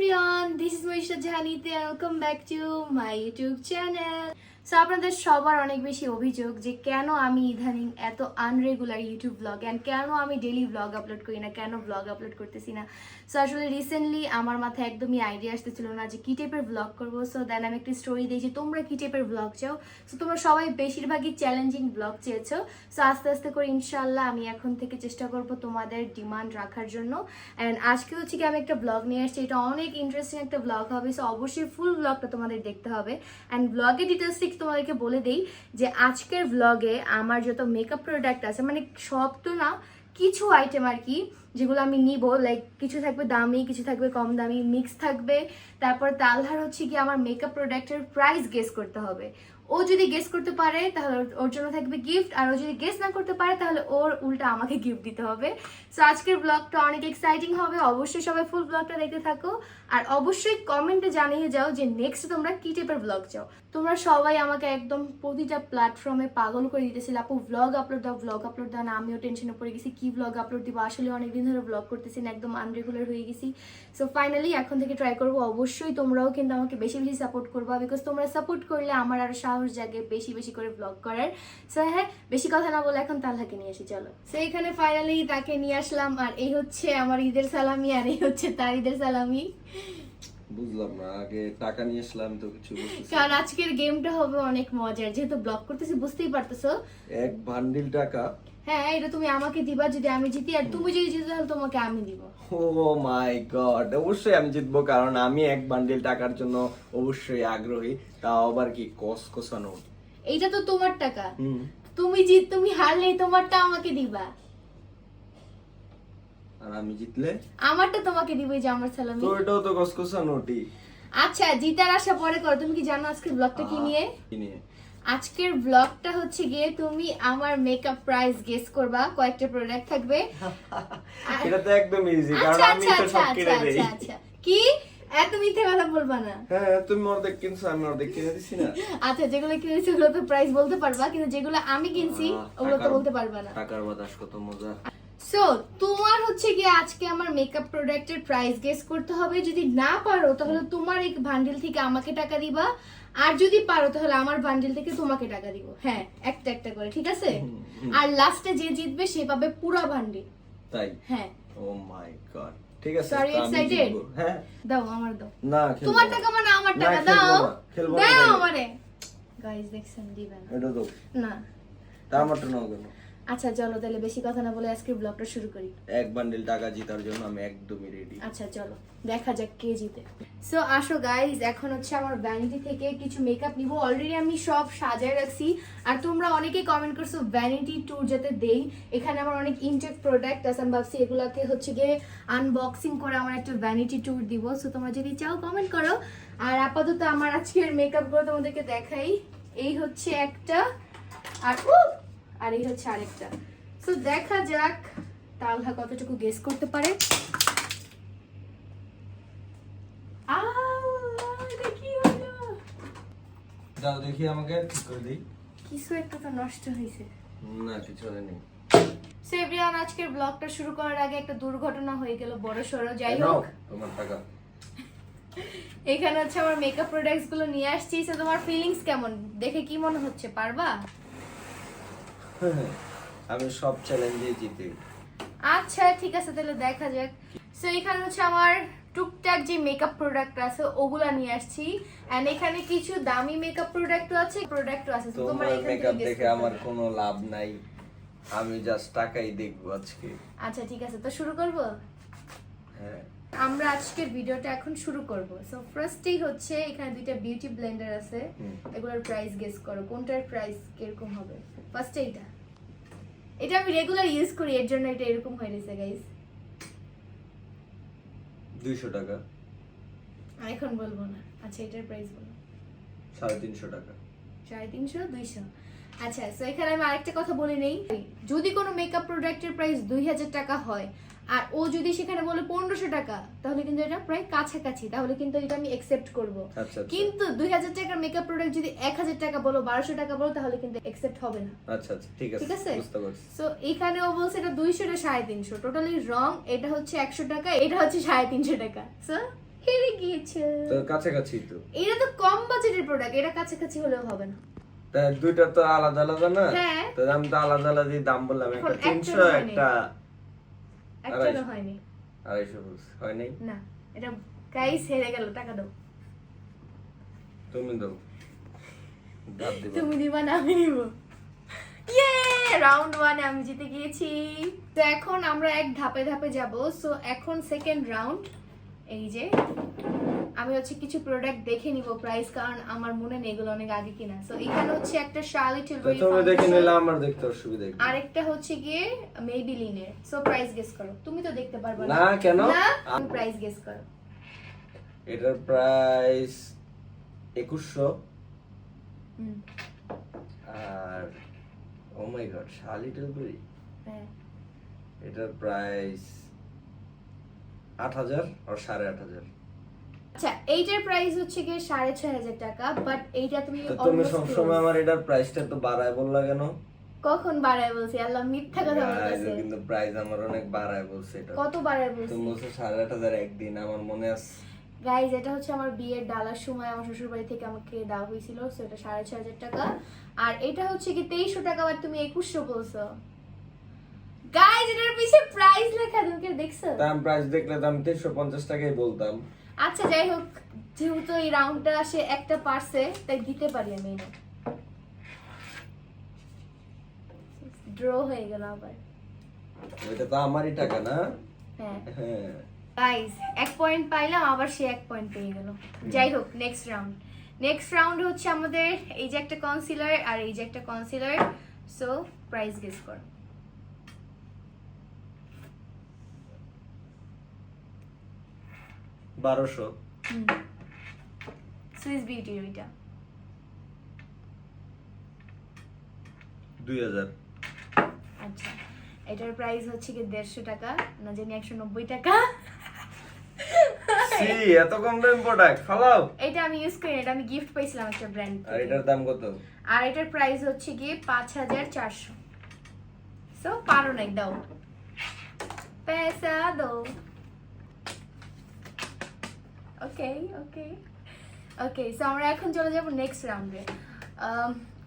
everyone, this is Moisha Jahanite and welcome back to my YouTube channel. So আপনাদের সবার অনেক বেশি অভিযোগ যে কেন আমি ইদানিং এত আনরেগুলার ইউটিউব ব্লগ এন্ড কেন আমি ডেইলি ব্লগ আপলোড করি না, কেন ব্লগ আপলোড করতেছি না। সো আসলে রিসেন্টলি আমার মাথায় একদমই আইডিয়া আসতেছিল না যে কি টাইপের ব্লগ করবো। সো দেন আমি একটা স্টোরি দিই যে তোমরা কি টাইপের ব্লগ চাও। সো তোমরা সবাই বেশিরভাগই চ্যালেঞ্জিং ব্লগ চেয়েছো। সো আস্তে আস্তে করে ইনশাল্লাহ আমি এখন থেকে চেষ্টা করবো তোমাদের ডিমান্ড রাখার জন্য। অ্যান্ড আজকে হচ্ছে কি আমি একটা ব্লগ নিয়ে আসছি, এটা অনেক ইন্টারেস্টিং একটা ব্লগ হবে। সো অবশ্যই ফুল ব্লগটা তোমাদের দেখতে হবে। অ্যান্ড ব্লগের ডিটেলস তোমাদেরকে বলে দেই যে আজকের ব্লগে আমার যত মেকআপ প্রোডাক্ট আছে, মানে সব তো না, কিছু আইটেম আর কি যেগুলো আমি নিব। লাইক কিছু থাকবে দামি, কিছু থাকবে কম দামি, মিক্স থাকবে। তারপর তালহার হচ্ছে কি আমার মেকআপ প্রোডাক্টের প্রাইস গেস করতে হবে। ও যদি গেস করতে পারে তাহলে ওর জন্য থাকবে গিফট, আর ও যদি গেস না করতে পারে তাহলে ওর উল্টা আমাকে গিফট দিতে হবে। সো আজকের ব্লগটা অনেক এক্সাইটিং হবে, অবশ্যই সবাই ফুল ব্লগটা দেখতে থাকো। আর অবশ্যই কমেন্টে জানিয়ে যাও যে নেক্সট তোমরা কি টাইপের ব্লগ চাও। তোমরা সবাই আমাকে একদম প্রতিটা প্ল্যাটফর্মে পাগল করে দিতেছিল, আপু ব্লগ আপলোড দাও, ব্লগ আপলোড দাও না। আমিও টেনশনে পড়ে গেছি কি ব্লগ আপলোড দিব। আসলে অনেকদিন ধরে ব্লগ করতেছি না, একদম আনরেগুলার হয়ে গেছি। সো ফাইনালি এখন থেকে ট্রাই করবো। অবশ্যই তোমরাও কিন্তু আমাকে বেশি বেশি সাপোর্ট করবা, বিকজ তোমরা সাপোর্ট করলে আমার আরো সাহস জাগে বেশি বেশি করে ব্লগ করার। সো হ্যাঁ, বেশি কথা না বলে এখন তালহাকে নিয়ে আসি, চলো। সো এখানে ফাইনালি তাকে নিয়ে আসলাম, আর এই হচ্ছে আমার ঈদের সালামি, আর এই হচ্ছে তার ঈদের সালামি। বুঝলাম না, আগে টাকা নিয়ে আসলাম তো কিছু বুঝতেছি। কারণ আজকের গেমটা হবে অনেক মজার, যেহেতু ব্লগ করতেছি বুঝতেই পারতেছো। এক বান্ডিল টাকা? হ্যাঁ, এটা তুমি আমাকে দিবা যদি আমি জিতি, আর তুমি যদি জিতো তাহলে তোমাকে আমি দিব। ও মাই গড, অবশ্যই আমি জিতবো, কারণ আমি এক বান্ডিল টাকার জন্য অবশ্যই আগ্রহী। তাও আবার কি কসকসানো। এইটা তো তোমার টাকা, তুমি হারলেই তোমারটা আমাকে দিবা, আর আমি জিতলে আমারটা তোমাকে দিব। এই যে আমার সালামি, তো এটাও তো কসকসানোটি। আচ্ছা জিতার আশা পরে করো। তুমি কি জানো আজকের ব্লগটা কি নিয়ে? কি নিয়ে? আজকের ব্লগটা হচ্ছে গিয়ে তুমি আমার মেকআপ প্রাইস গেস করবা। কয়েকটা প্রোডাক্ট থাকবে। এটা তো একদম ইজি, কারণ আমি তো সব কিনে দেই। আচ্ছা কি এত মিথ্যে কথা বলবা না। হ্যাঁ, তুমি অর্ধেক কিনছো, আমি অর্ধেক কিনে দিছি না। আচ্ছা যেগুলো কিনেছি ওগুলো তো প্রাইস বলতে পারবা, কিন্তু যেগুলো আমি কিনছি ওগুলো তো বলতে পারবা না। টাকার বাতাস কত মজা। সো তোমার হচ্ছে কি আজকে আমার মেকআপ প্রোডাক্টের প্রাইস গেস করতে হবে। যদি না পারো তাহলে তোমার এই বান্ডিল থেকে আমাকে টাকা দিবা, আর যদি পারো তাহলে আমার বান্ডিল থেকে তোমাকে টাকা দিব। হ্যাঁ, একটা একটা করে, ঠিক আছে? আর লাস্টে যে জিতবে সে পাবে পুরো বান্ডিল। তাই? হ্যাঁ। ও মাই গড, ঠিক আছে। Sorry, excited? হ্যাঁ, দাও আমার দাও। না তোমার টাকা মানে আমার টাকা দাও। দাও আমারে। গাইস দেখছেন দিবেন এটা দাও না, তা আমারটা নাও কেন? আচ্ছা চলো তাহলে বেশি কথা না বলে আজকের ব্লগটা শুরু করি। এক বান্ডিল টাকা জিতার জন্য আমি একদমই রেডি। আচ্ছা চলো দেখা যাক কে জিতে। সো আসো গাইস, এখন হচ্ছে আমার ভ্যানিটি থেকে কিছু মেকআপ নিব। অলরেডি আমি সব সাজায় রাখছি, আর তোমরা অনেকেই কমেন্ট করছো ভ্যানিটি ট্যুর যাতে দেই। এখানে আমার অনেক ইনটেক প্রোডাক্ট আছে, আমি ভাবছি এগুলাতে হচ্ছে গিয়ে আনবক্সিং করে আমার একটা ভ্যানিটি ট্যুর দিব। সো তোমরা যদি চাও কমেন্ট করো। আর আপাতত আমার আজকের মেকআপগুলো তোমাদেরকে দেখাই। এই হচ্ছে একটা, আর এই হচ্ছে আরেকটা। সো দেখা যাক তালহা কতটুকু গেস করতে পারে। দাও দেখি আমাকে, ঠিক করে দেই। কিছু একটা তো নষ্ট হয়েছে। না, কিছু হয়নি। সো এভরিওয়ান, আজকের ব্লগটা শুরু করার আগে একটা দুর্ঘটনা হয়ে গেল বড়সড়। যাই নাও হোক, তোমার টাকা। এখানে হচ্ছে আমার মেকআপ প্রোডাক্টস গুলো নিয়ে আসছি। সো তোমার ফিলিংস কেমন, দেখে কি মনে হচ্ছে, পারবা? আমি সব চ্যালেঞ্জে জিতি। আচ্ছা ঠিক আছে, তাহলে দেখা যাক। সো এখানে হচ্ছে আমার টুকটাক যে মেকআপ প্রোডাক্ট আছে ওগুলা নিয়ে আসছি, এন্ড এখানে কিছু দামি মেকআপ প্রোডাক্টও আছে, তো তোমার মেকআপ দেখে আমার কোনো লাভ নাই, আমি জাস্ট টাকাই দেখবো আজকে। আচ্ছা ঠিক আছে, তো শুরু করব। হ্যাঁ, আমরা আজকের ভিডিওটা এখন শুরু করব। সো ফার্স্টেই হচ্ছে এখানে দুইটা বিউটি ব্লেন্ডার আছে, এগুলোর প্রাইস গেস করো কোনটার প্রাইস কিরকম হবে। ফার্স্টে এটা আমি রেগুলার ইউজ করি, এর জন্য এটা এরকম হয়ে গেছে গাইস। 200 টাকা। এখন বলবো না। আচ্ছা এটার প্রাইস বলো। 350 টাকা। 350, 200। আচ্ছা, সো এখানে আমি আরেকটা কথা বলে নেই, যদি কোনো মেকআপ প্রোডাক্টের প্রাইস 2000 টাকা হয় আর ও যদি সেখানে বলে 1500 টাকা, তাহলে কিন্তু এটা প্রায় কাছাকাছি, তাহলে কিন্তু এটা আমি অ্যাকসেপ্ট করব। কিন্তু 2000 টাকার মেকআপ প্রোডাক্ট যদি 1000 টাকা বলো, 1200 টাকা বলো, তাহলে কিন্তু অ্যাকসেপ্ট হবে না। আচ্ছা আচ্ছা, ঠিক আছে, বুঝতে পারছি। সো এখানে ও বলছে এটা 200, এটা 350, টোটালি রং। এটা হচ্ছে 100 টাকা, এটা হচ্ছে 350 টাকা। সো হেরে গিয়েছে। তো কাছাকাছি তো। এটা তো কম বাজেটের প্রোডাক্ট, এটা কাছাকাছি হলেও হবে না। তা দুইটা তো আলাদা আলাদা না? হ্যাঁ। তো আমি তো আলাদা আলাদা দাম বললাম, একটা 300 একটা একটা হয়নি। 250 বলছি, হয় নাই? না, এটা গাইস হেরে গেল, টাকা দাও। তুমি দাও। দাও দিবা। তুমি দিবা না আমি নিব। ইয়ে, রাউন্ড 1 আমি জিতে গিয়েছি। তো এখন আমরা এক ধাপে ধাপে যাব। সো এখন সেকেন্ড রাউন্ড। এই যে আমি হচ্ছে কিছু প্রোডাক্ট দেখে নিব প্রাইস, কারণ আমার মনে নেই এগুলো অনেক আগে কিনা। সো এখানে হচ্ছে একটা শার্লি তো টিলবেরি তুমি দেখে নিলে আমার দেখতে অসুবিধা কি? আরেকটা হচ্ছে গিয়ে মেবিলিনের। সো প্রাইস গেস করো। তুমি তো দেখতে পারবে না, কেন? না, তুমি প্রাইস গেস করো। এটার প্রাইস 2100। হুম, আর ও মাই গড, শার্লি টিলবেরি, হ্যাঁ। এটার প্রাইস 8000 আর 8500। আচ্ছা, এইটার প্রাইস হচ্ছে গিয়ে 6500 টাকা, বাট এইটা তুমি তো তুমি almost সবসময় close। আমার এটার প্রাইসটা তো বাড়ায় বললা কেন? কখন বাড়ায় বলছি? আল্লাহ, মিথ্যা কথা Guys, বলতেছে। কিন্তু প্রাইস আমার অনেক বাড়ায় বলছে এটা। কত বাড়ায় বলছি? তুমি বলছো 8500 একদিন, আমার মনে আছে। গাইজ, এটা হচ্ছে আমার বিয়ের ডালার সময় আমার শ্বশুর বাড়ি থেকে আমাকে দেওয়া হয়েছিল। সো এটা 6500 টাকা। আর এটা হচ্ছে কি 2300 টাকা, আর তুমি 2100 বলছো। গাইজ, এটার পিছে প্রাইস লেখা, তুমি কি দেখছো? দাম প্রাইস দেখলে তো আমি 350 টাকাই বলতাম। আচ্ছা, যাই হোক, যেহেতু এই রাউন্ডটা আসে একটা পারছে, তাই দিতে পারি আমি এটা। ড্র হয়ে গেল আবার। এটা তো আমারই টাকা না? হ্যাঁ হ্যাঁ। গাইস, 1 পয়েন্ট পাইলাম, আবার সে 1 পয়েন্ট পেয়ে গেল। যাই হোক, নেক্সট রাউন্ড। নেক্সট রাউন্ড হচ্ছে আমাদের এই যে একটা কনসিলার আর এই যে একটা কনসিলার। সো প্রাইস গেস কর। 1200। সুইস বিউটির ওইটা। 2000। আচ্ছা, এটার প্রাইস হচ্ছে কি 150 টাকা, না জানি 190 টাকা। সি, এত কম দাম প্রোডাক্ট ফালাও। এটা আমি ইউজ করি না, এটা আমি গিফট পাইছিলাম একটা ব্র্যান্ড আর থেকে। এটার দাম কত? আর এটার প্রাইস হচ্ছে গিয়ে 5400। সো পারো নাই, দাও পয়সা দাও। ওকে ওকে ওকে, সো আমরা এখন চলে যাব নেক্সট রাউন্ডে।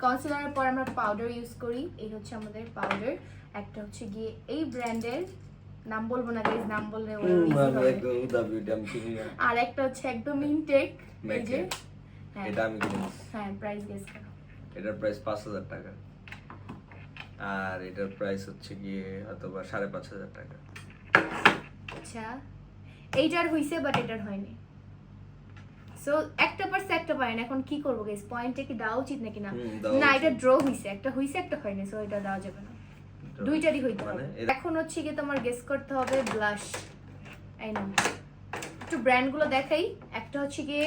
কনসিলারের পর আমরা পাউডার ইউজ করি। এই হচ্ছে আমাদের পাউডার। একটা হচ্ছে গিয়ে এই ব্র্যান্ডের, নাম বলবো না গাইস, নাম বললে ওরা easy আমি হবে। একদম উদাবি দাম চিনি না। আর একটা হচ্ছে একদম ইনটেক, এই যে। Mac-এর। হ্যাঁ এটা আমি কিনেছি। হ্যাঁ, প্রাইস গেস করো। এটার প্রাইস 5000 টাকা। আর এটার প্রাইস হচ্ছে গিয়ে অথবা 5500 টাকা। আচ্ছা, এইটার হইছে বাট এটার হয়নি। সো একটা পারছে, একটা পারেন। এখন কি করবো গাইস? পয়েন্টে কি দেওয়া উচিত নাকি না? দেওয়া না, উচিত। এটা ড্র হইছে, একটা হইছে একটা হয়নি, সো এটা দেওয়া যাবে না। দুইটারই হইতে হবে। এখন হচ্ছে কি তোমার গেস করতে হবে ব্লাশ। এই নাও, একটু ব্র্যান্ডগুলো দেখাই। একটা হচ্ছে গিয়ে,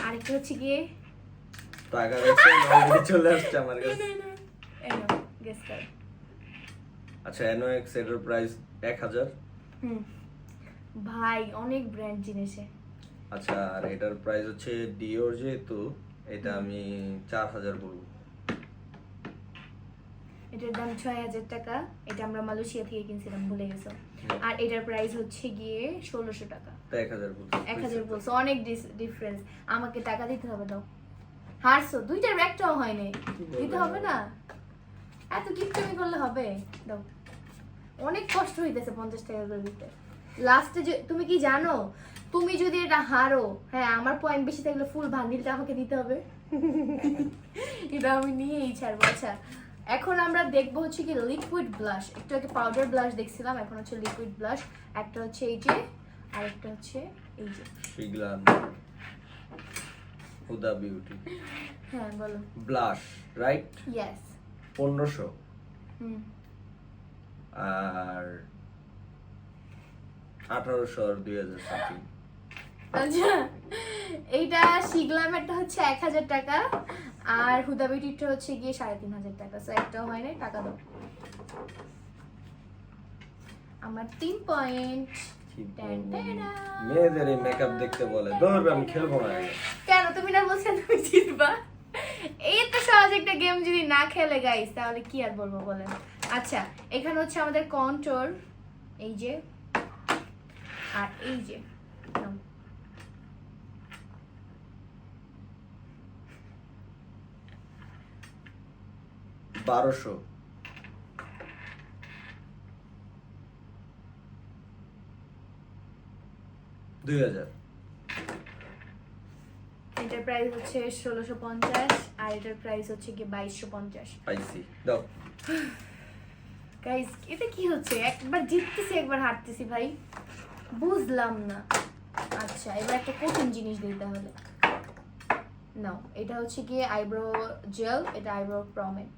আরেকটা হচ্ছে গিয়ে, টাকা রয়েছে অলরেডি চলে আসছে আমার কাছে। এই নাও, গেস কর। আচ্ছা, NOX এটার প্রাইস 1000। হুম, ভাই অনেক ব্র্যান্ড জিনিসে। আচ্ছা, আর এটার প্রাইস হচ্ছে ডিওর, যেহেতু এটা আমি 4000 বলবো। এটার দাম 6000 টাকা। এটা আমরা মালয়েশিয়া থেকে কিনছিলাম, ভুলে গেছো। আর এটার প্রাইস হচ্ছে গিয়ে 1600 টাকা। তো 1000 বলবো। 1000 বলছো, অনেক ডিফারেন্স। আমাকে টাকা দিতে হবে, দাও। হারছো, দুইটার একটাও হয়নি। দিতে হবে না, এত কিপটামি করলে হবে? দাও। অনেক কষ্ট হইতেছে 50 টাকা করে দিতে। লাস্টে যে তুমি কি জানো, তুমি যদি এটা হারো, হ্যাঁ, আমার পয়েন্ট বেশি থাকলে ফুল বান্ডিলটা আমাকে দিতে হবে। এটা আমি নিয়েই ছাড়বো। আচ্ছা, এখন আমরা দেখবো হচ্ছে কি লিকুইড ব্লাশ। একটু আগে পাউডার ব্লাশ দেখছিলাম, এখন হচ্ছে লিকুইড ব্লাশ। একটা হচ্ছে এই যে, আর একটা হচ্ছে এই যে। শিগলান হুদা বিউটি হ্যাঁ, বলো। Blush, right? ইয়েস। 1500। হুম, আর 1800 আর 2000 সামথিং। আচ্ছা, এইটা শিগলামেরটা হচ্ছে 1000 টাকা, আর হুদা বিউটিটা হচ্ছে গিয়ে 3500 টাকা। সো একটাও হয় না, টাকা দাও। আমার 3 পয়েন্ট। মেয়েদের এই মেকআপ দেখতে বলে, ধরবে আমি খেলবো না। কেন, তুমি না বলছো তুমি জিতবা? এই তো সহজ একটা গেম যদি না খেলে গাইস, তাহলে কি আর বলবো বলেন। আচ্ছা, এখানে হচ্ছে আমাদের কন্ট্রোল, এই যে, আর এই যে। নাও। 1200 2000 এটার প্রাইস হচ্ছে 1650 আর এটার প্রাইস হচ্ছে কি 2250। পাইছি দাও। গাইস এটা কি হচ্ছে, একবার জিততেছি একবার হারতেছি ভাই, বুঝলাম না। আচ্ছা এবার একটা কঠিন জিনিস দিই তাহলে। নাও, এটা হচ্ছে কি আইব্রো জেল, এটা আইব্রো প্রমেট।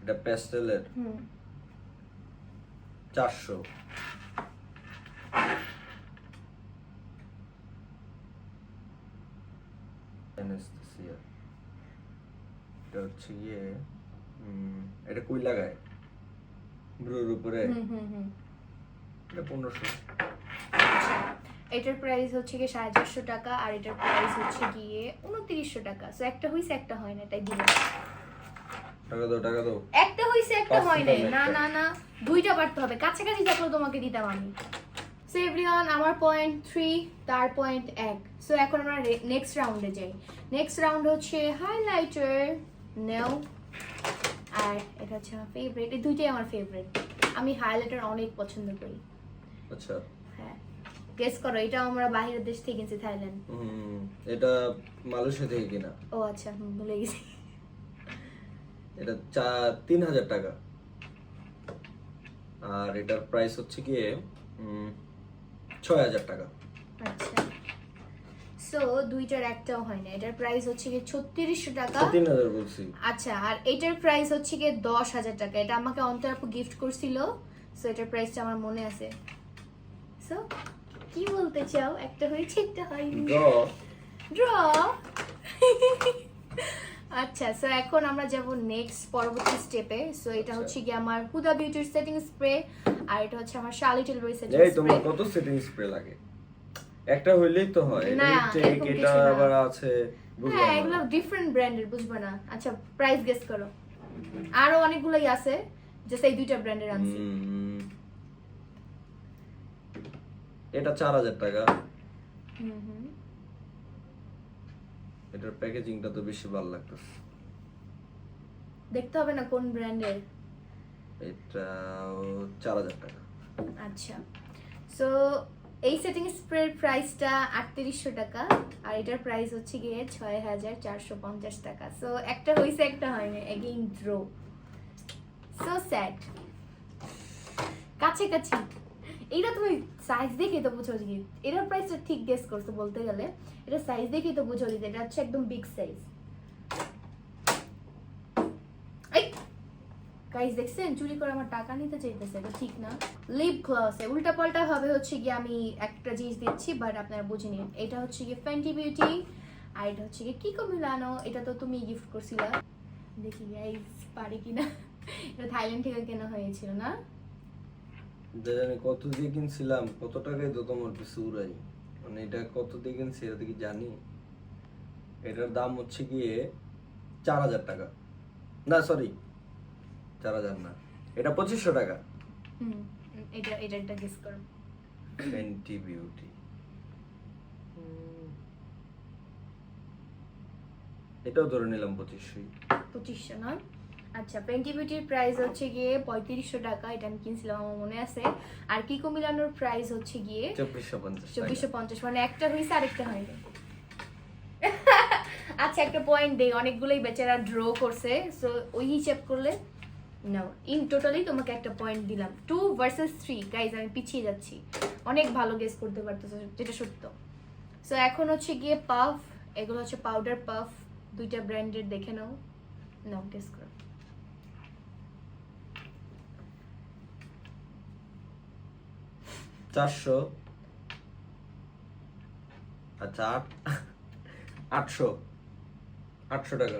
এটা প্যাস্টেলের 400 Anesthesia। এটা হচ্ছে গিয়ে এটা কই লাগায় ব্রুর উপরে, এটা 1500। এটার প্রাইস হচ্ছে গিয়ে 450 টাকা আর এটার প্রাইস হচ্ছে গিয়ে 2900 টাকা। সো একটা হইছে একটা হয় না, তাই দিলাম। টাকা দাও টাকা দাও। একটা হইছে একটা পাঁচটা হয় না, দাও, না একটা। না না, দুইটা পারতে হবে, কাছাকাছি তারপর তোমাকে দিতাম আমি। সো এভরিওয়ান, আমার পয়েন্ট 3, তার পয়েন্ট 1। সো এখন আমরা নেক্সট রাউন্ডে যাই। নেক্সট রাউন্ড হচ্ছে হাইলাইটার নেও, আর এটা হচ্ছে আমার ফেভারিট। এই দুইটাই আমার ফেভারিট, আমি হাইলাইটার অনেক পছন্দ করি। আচ্ছা হ্যাঁ, গেস করো, এটা আমরা বাইরের দেশ থেকে কিনছি, থাইল্যান্ড। এটা মালয়েশিয়া থেকে কিনা। ও আচ্ছা, ভুলে গেছি। এটা 3000 টাকা আর এটার প্রাইস হচ্ছে গিয়ে 6000 টাকা। আচ্ছা, সো দুইটার একটাও হয় না। এটার প্রাইস হচ্ছে গিয়ে 3600 টাকা। 3000 বলছি। আচ্ছা, আর এটার প্রাইস হচ্ছে গিয়ে 10000 টাকা। এটা আমাকে অন্তর আপু গিফট করছিল, সো এটার প্রাইসটা আমার মনে আছে। সো কি বলতে চাও, একটা হয়েছে একটা হয়নি, ড্র। ড্র। আচ্ছা, সো এখন আমরা যাব নেক্সট পরবর্তী স্টেপে। সো এটা হচ্ছে কি আমার হুদা বিউটির সেটিং স্প্রে আর এটা হচ্ছে আমার শার্লি টিলবারি সেটিং এই তোমার স্প্রে। কত সেটিং স্প্রে লাগে? একটা হইলেই তো হয়। না, টেক এরকম এটা কিছু না। আবার আছে, বুঝলাম হ্যাঁ, না। এগুলো ডিফারেন্ট ব্র্যান্ডের, বুঝবা না। আচ্ছা, প্রাইস গেস করো। আরো অনেকগুলোই আছে, জাস্ট এই দুইটা ব্র্যান্ডের আনছি। এটা 4000 টাকা। হুম হুম। এটার প্যাকেজিংটা তো বেশি ভালো লাগতেছে। দেখতে হবে না কোন ব্র্যান্ডের। এটা 4000 টাকা। আচ্ছা, সো এই সেটিং স্প্রের প্রাইসটা 3800 টাকা আর এটার প্রাইস হচ্ছে গিয়ে 6450 টাকা। সো একটা হইছে একটা হয়নি, এগেইন ড্র। সো স্যাড, কাছাকাছি। এইটা তুমি সাইজ দেখে তো বুঝো যে এটার প্রাইসটা ঠিক গেস করছো বলতে গেলে। এটা সাইজ দেখে তো বুঝো যে এটা হচ্ছে একদম বিগ সাইজ। এই গাইস, দেখছেন চুরি করে আমার টাকা নিতে চাইতেছে, এটা ঠিক না। লিপ গ্লস উল্টা পাল্টা ভাবে হচ্ছে গিয়ে আমি একটা জিনিস দিচ্ছি, বাট আপনারা বুঝে নিন। এটা হচ্ছে গিয়ে ফেন্টি বিউটি আর এটা হচ্ছে গিয়ে কিকো মিলানো। এটা তো তুমি গিফট করছিলা, দেখি গাইস পারে কিনা। এটা থাইল্যান্ড থেকে কেনা হয়েছিল না? জানি কত দিয়ে কিনছিলাম, কত টাকায় তো তোমার পিছু উড়াই। মানে এটা কত দিয়ে কিনছি এটা কি জানি? এটার দাম হচ্ছে গিয়ে 4000 টাকা। না সরি, 4000 না, এটা 2500 টাকা। হুম, এটা গেস করো। ফেন্টি বিউটি, এটাও ধরে নিলাম 2500 না? আচ্ছা, ফেন্টি বিউটির প্রাইস হচ্ছে গিয়ে 3500 টাকা। এটা আমি কিনছিলাম, আমার মনে আছে। আর কিকো মিলানোর প্রাইস হচ্ছে গিয়ে 2450, মানে একটা হয়েছে আরেকটা হয়নি। আচ্ছা, একটা পয়েন্ট দেই, অনেকগুলোই বেচারা ড্র করছে, সো ওই হিসাব করলে নাও, ইন টোটালি তোমাকে একটা পয়েন্ট দিলাম। 2 ভার্সেস 3 গাইজ, আমি পিছিয়ে যাচ্ছি। অনেক ভালো গেস করতে পারতেছো, যেটা সত্য। সো এখন হচ্ছে গিয়ে পাফ, এগুলো হচ্ছে পাউডার পাফ, দুইটা ব্র্যান্ডের, দেখে নাও। নাও গেস করো। 400। আচ্ছা 800 টাকা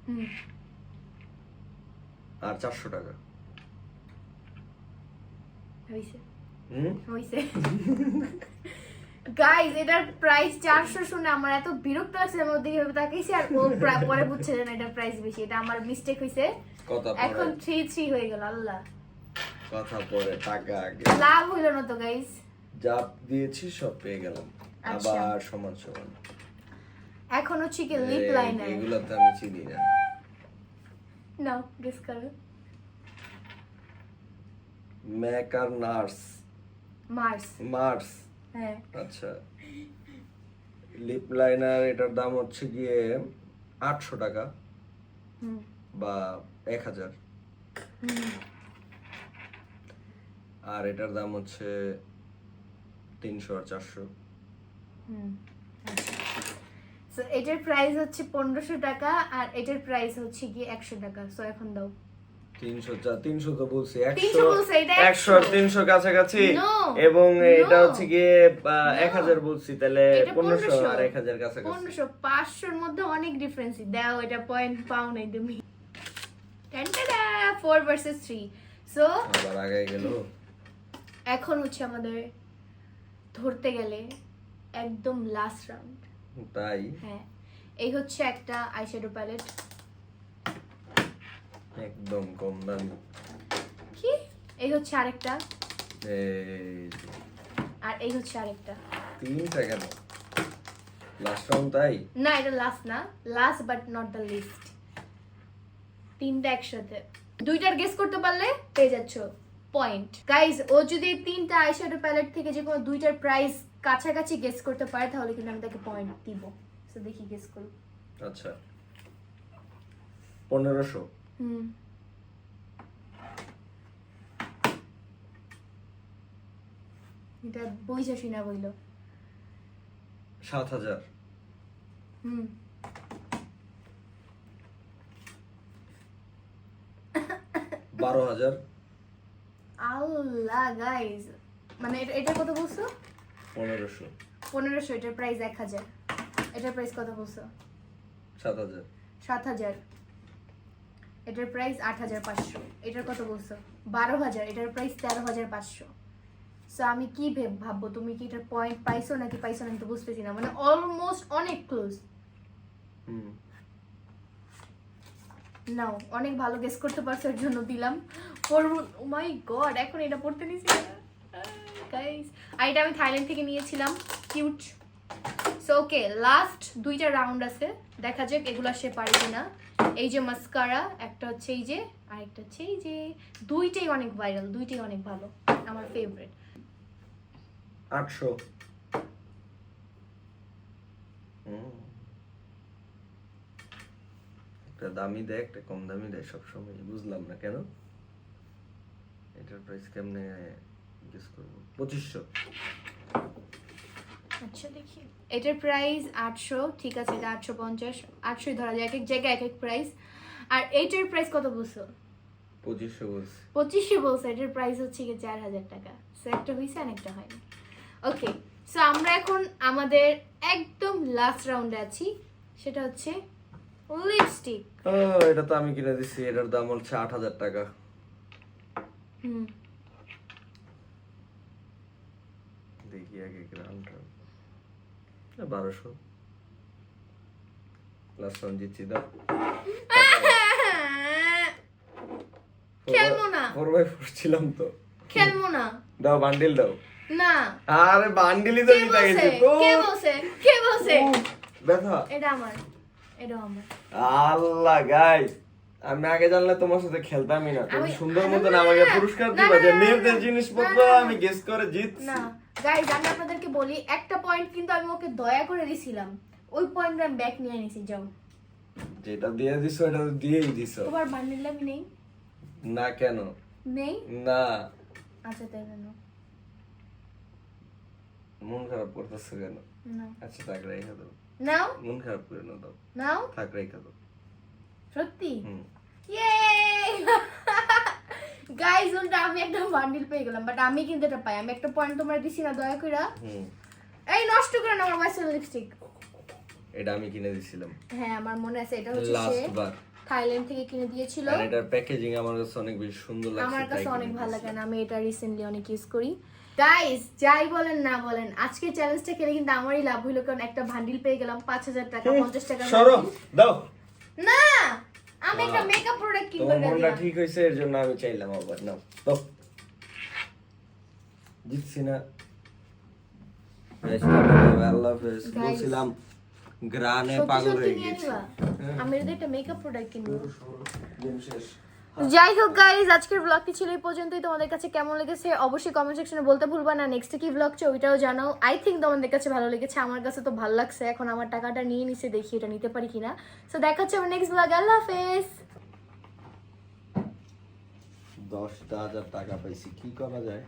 হুম, আর 400 টাকা। হইছে হুম, হইছে। গাইজ, এটার প্রাইস 400 শুনে আমার এত বিরক্ত লাগছে, আমি ওদিকে ভেবে তাকাইছি আর ও পরে বুঝছে না এটার প্রাইস বেশি। এটা আমার মিস্টেক হইছে। কথা এখন পরে 3-3 হয়ে গেল। আল্লাহ, কথা পরে টাকা আগে। লাভ হইল না তো গাইজ। যা দিয়েছি সব পেয়ে গেলাম, আচ্ছা। আবার সমান সমান। এখন হচ্ছে কি লিপ লাইনার। এগুলো তো আমি চিনি না। নাও গেস করো। ম্যাক আর নার্স। মার্স। মার্স। হ্যাঁ। আচ্ছা, লিপ লাইনার এটার দাম হচ্ছে গিয়ে 800 টাকা হুম বা 1000, হুম আর এটার দাম হচ্ছে 300 আর 400। হুম সো এটার প্রাইস হচ্ছে 1500 টাকা আর এটার প্রাইস হচ্ছে কি 100 টাকা। সো এখন দাও। 300 তো বলছি, 300 বলছে, এটা 100 আর 300 কাছাকাছি। No, এবং এটা no, হচ্ছে গিয়ে 1000 বলছি, তাহলে এটা 1500 আর 1000 কাছাকাছি। 1500 500 এর মধ্যে অনেক ডিফারেন্স। দাও, এটা পয়েন্ট পাও নাই তুমি। টানটাডা 4 ভার্সেস 3। সো আবার আগায় গেল। এখন হচ্ছে আমাদের ধরতে গেলে একদম লাস্ট রাউন্ড। তাই হ্যাঁ, এই হচ্ছে একটা আইশ্যাডো প্যালেট। একদম কম দামি। কি? এই হচ্ছে আরেকটা, এই যে, আর এই হচ্ছে আরেকটা। 3টা কেন? লাস্ট রাউন্ড তাই? না, এটা লাস্ট না, last but not the least. 3টা একসাথে, দুইটার গেস করতে পারলে পেয়ে যাচ্ছ পয়েন্ট। গাইজ, ও যদি 3টা আইশ্যাডো প্যালেট থেকে যে কোনো দুইটার প্রাইস কাছাকাছি গেস করতে পারে তাহলে কিন্তু আমি তাকে পয়েন্ট দিব। সো দেখি গেস করো। আচ্ছা, 1500। হুম এটা বুঝা শুনা বইলো। 7000। হুম 12000। আল্লাহ গাইজ, মানে এটা কত বলছো? 1500। 1500। এটার প্রাইস 1000। এটার প্রাইস কত বলছো? 7000। 7000। এটার প্রাইস 8500। এটার কত বলছো? 12000। এটার প্রাইস 13500। সো আমি কি ভাববো, তুমি কি এটার পয়েন্ট পাইছো নাকি পাইছো না তো বুঝতেছি না, মানে অলমোস্ট অনেক ক্লোজ। হুম, নাও, অনেক ভালো গেস করতে পারছো, এর জন্য দিলাম। ও মাই গড, এখন এটা পড়তে নিছি গাইস। আর এটা আমি থাইল্যান্ড থেকে নিয়েছিলাম, কিউট। সো ওকে, লাস্ট দুইটা রাউন্ড আছে, দেখা যাক এগুলা সে পারে কিনা। এই যে মাস্কারা, একটা হচ্ছে এই যে, আরেকটা হচ্ছে এই যে। দুইটাই অনেক ভাইরাল, দুইটাই অনেক ভালো, আমার ফেভারিট। 800। একটা দামি দেয়, একটা কম দামি দেয় সবসময়, বুঝলাম না কেন। এটার প্রাইস কেমনে গেস করব? 2500। আচ্ছা দেখি, এটার প্রাইস 800। ঠিক আছে, এটা 850, 800 ধরা যায়, এক এক জায়গায় এক এক প্রাইস। আর এইটার প্রাইস কত বলছো? 2500 বলছি। 2500 বলছো। এটার প্রাইস হচ্ছে কি 4000 টাকা। সো একটা হয়েছে আর একটা হয়নি। ওকে, সো আমরা এখন আমাদের একদম লাস্ট রাউন্ডে আছি, সেটা হচ্ছে লিপস্টিক। এটা তো আমি কিনে দিছি, এটার দাম হচ্ছে 8000 টাকা। হুম দেখি আগে গ্রামটা 1200। লাস্ট রাউন্ড জিতছি, দাও। খেলবো না, 4x4 ছিলাম তো। খেলবো না। দাও, বান্ডিল দাও। না, আরে বান্ডিলই তো কে জিতা বলছে? গেছে তো। কে বলছে? কে বলছে? ব্যথা। এটা আমার, এটা আমার। আল্লাহ গাইস, আমি আগে জানলে তোমার সাথে খেলতামই না। তুমি আমি- সুন্দর না, মতন না, আমাকে না, পুরস্কার না, দিবা না, যে না, মেয়েদের না, জিনিসপত্র না, না, আমি গেস করে জিতছি। না গাইজ, আমি আপনাদেরকে বলি, একটা পয়েন্ট কিন্তু আমি ওকে দয়া করে দিছিলাম, ওই পয়েন্ট আমি ব্যাক নিয়ে নিছি। যাও, যেটা দিয়ে দিছো এটা তো দিয়েই দিছো। তোমার বান্ডিল আমি নেই। না কেন? নেই? না, আচ্ছা তাই কেন? মন খারাপ করতেছো কেন? নাও, আচ্ছা থাক, রেখে দাও। নাও, মন খারাপ করে না, দাও। নাও। থাক, রেখে দাও। সত্যি? হুম। ইয়ে গাইজ, উল্টা আমি একটা বান্ডিল পেয়ে গেলাম, বাট আমি কিন্তু এটা পাই। আমি একটা পয়েন্ট তোমার দিছি না দয়া করে। হুম, এই নষ্ট করে না আমার মাইসেল লিপস্টিক। এটা আমি কিনে দিছিলাম হ্যাঁ, আমার মনে আছে, এটা হচ্ছে সে লাস্ট বার। থাইল্যান্ড থেকে কিনে দিয়েছিল। আর এটার প্যাকেজিং আমার কাছে অনেক বেশি সুন্দর লাগছে। আমার কাছে তাই অনেক কিনে ভালো দিয়েছি। লাগে, আমি এটা রিসেন্টলি অনেক ইউজ করি। গাইস, যাই বলেন না বলেন, আজকে চ্যালেঞ্জটা খেলে কিন্তু আমারই লাভ হইলো, কারণ একটা বান্ডিল পেয়ে গেলাম 5000 টাকা, 50 টাকা। সরো, দাও। না, আমি একটা মেকআপ প্রোডাক্ট কিনবো তোমার না মনটা দিলাম। ঠিক হয়েছে, এর জন্য আমি চাইলাম আবার নাও। দাও, জিতছি না। আল্লাহ হাফেজ। Guys, বলছিলাম গ্রানে সত্যি পাগল সত্যি হয়ে নিয়ে গেছি। নিবা? আমি এর একটা মেকআপ প্রোডাক্ট কিনবো। দিন শেষ। যাই হোক গাইজ, আজকের ব্লগটি ছিল এই পর্যন্তই। তোমাদের কাছে কেমন লেগেছে অবশ্যই কমেন্ট সেকশনে বলতে ভুলবা না। নেক্সট কি ব্লগ চাই ওইটাও জানাও। আই থিঙ্ক তোমাদের কাছে ভালো লেগেছে, আমার কাছে তো ভালো লাগছে। এখন আমার টাকাটা নিয়ে নিছে, দেখি এটা নিতে পারি কিনা। সো দেখা হচ্ছে আমার নেক্সট ব্লগ। আল্লাহ হাফেজ। 10,000 টাকা পাইছি, কি করা যায়?